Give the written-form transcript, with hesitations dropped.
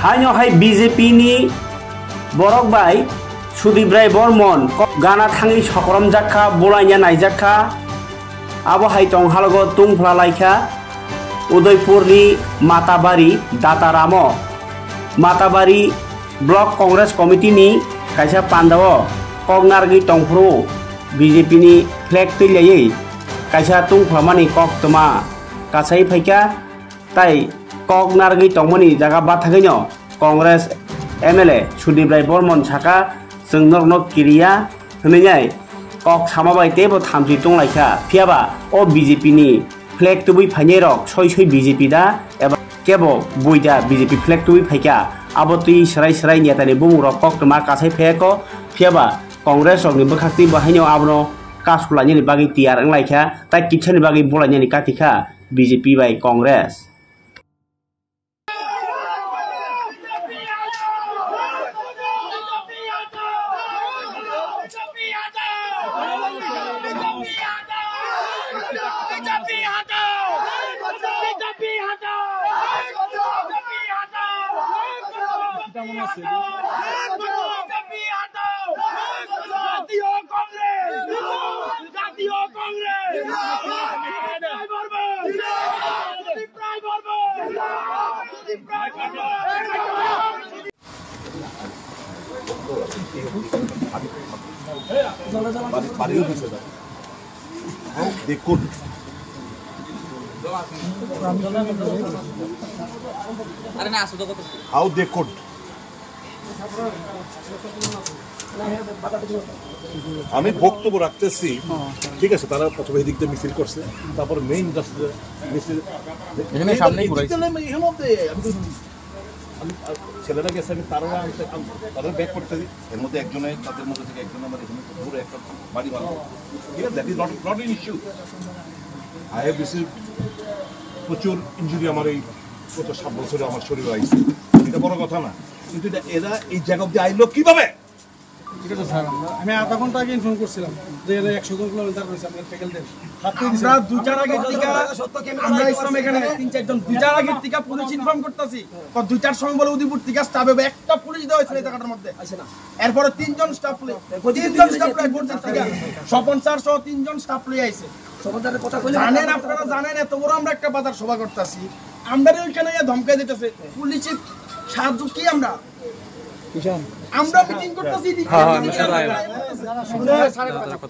हाय BJP नि बरक bye Sudeep राय बर्मन गाना थांगी सकरम जाखा बलाइया नायजाखा आबो हाय टं हालगो तुंफ्ला लायखा उदयपुर नि माताबारी दातारामो माताबारी ब्लक कांग्रेस कमिटी नि कायसा पांडाव कगनारगि टंफ्रो बीजेपी नि फ्लैग तैलायै कायसा तुंफ्लामानि कक्तमा कासाई फैका ताई कगनारगि टंमनि जागा बाथागैनो कांग्रेस एमएलए सुदीप राय बर्मन साका जोंनरनो किरिया हनैनाय कक सामाबाय तेबो थामजि टंलायखा फियाबा ओ बीजेपी नि फ्लैग तुबै फाइने रक सय बीजेपी दा एबा केबो बुइदा बीजेपी फ्लैग तुबै फाइका आबो तुइ सराय नेतानि बुमुर कक्तमा कासाई फैको फियाबा कांग्रेस रकनि बखाक्ति बाहायनो आबनो कासुलानि बागै तियार अंलायखा ताइ किछानि बागै बलायनानि कातिखा BJP by Congress How they could. How they could. আমি বক্তব্য রাখতেছি ঠিক আছে তারা প্রথমে এই দিক দিয়ে মিছিল করছে তারপর মেইন জাস্ট মিছিল এখানে সামনেই ঘুরাইছে ছেলেরা গেছে আমি তারা ব্যাক করতে দিই এর মধ্যে একজনের তাদের মধ্যে থেকে একজন আমার এখানে দূরে একটা বাড়ি বানাবো ঠিক আছে that is not an issue I have receive প্রচুর ইঞ্জুরি আমার এই 7 বছরে আমার শরীরে আইছে এটা বড় কথা না কিন্তু এরা এই জায়গা অব্দি আইলো কিভাবে ঠিক আছে স্যার আমি আধা ঘন্টা আগে ইনফর্ম করছিলাম যে 100 জন কিলোমিটার রয়েছে আপনার ফ্যাকাল্টির আমরা 2-4 আগে টিকা আমরা ইসলাম এখানে 3-4 জন 2-4 আগে টিকা পুলিশ ইনফর্ম করতেছি 2-4 সময় বলে উদিপুর টিকা স্টাফ হবে একটা পুলিশ দেওয়া হয়েছিল এই জায়গাটার মধ্যে আছে না এরপরে 3 জন স্টাফ পুলিশ 3 জন স্টাফ রিপোর্ট টিকা স্বপন স্যার সহ 3 জন স্টাফ লই আইছে সমাজের কথা কইলে জানেন আপনারা জানেন এত বড় আমরা একটা বাজার সভা করতেছি আমরা ওইখানে ধমকাই দিতেছে পুলিশ সাহায্য কি আমরা মিটিং করতেছি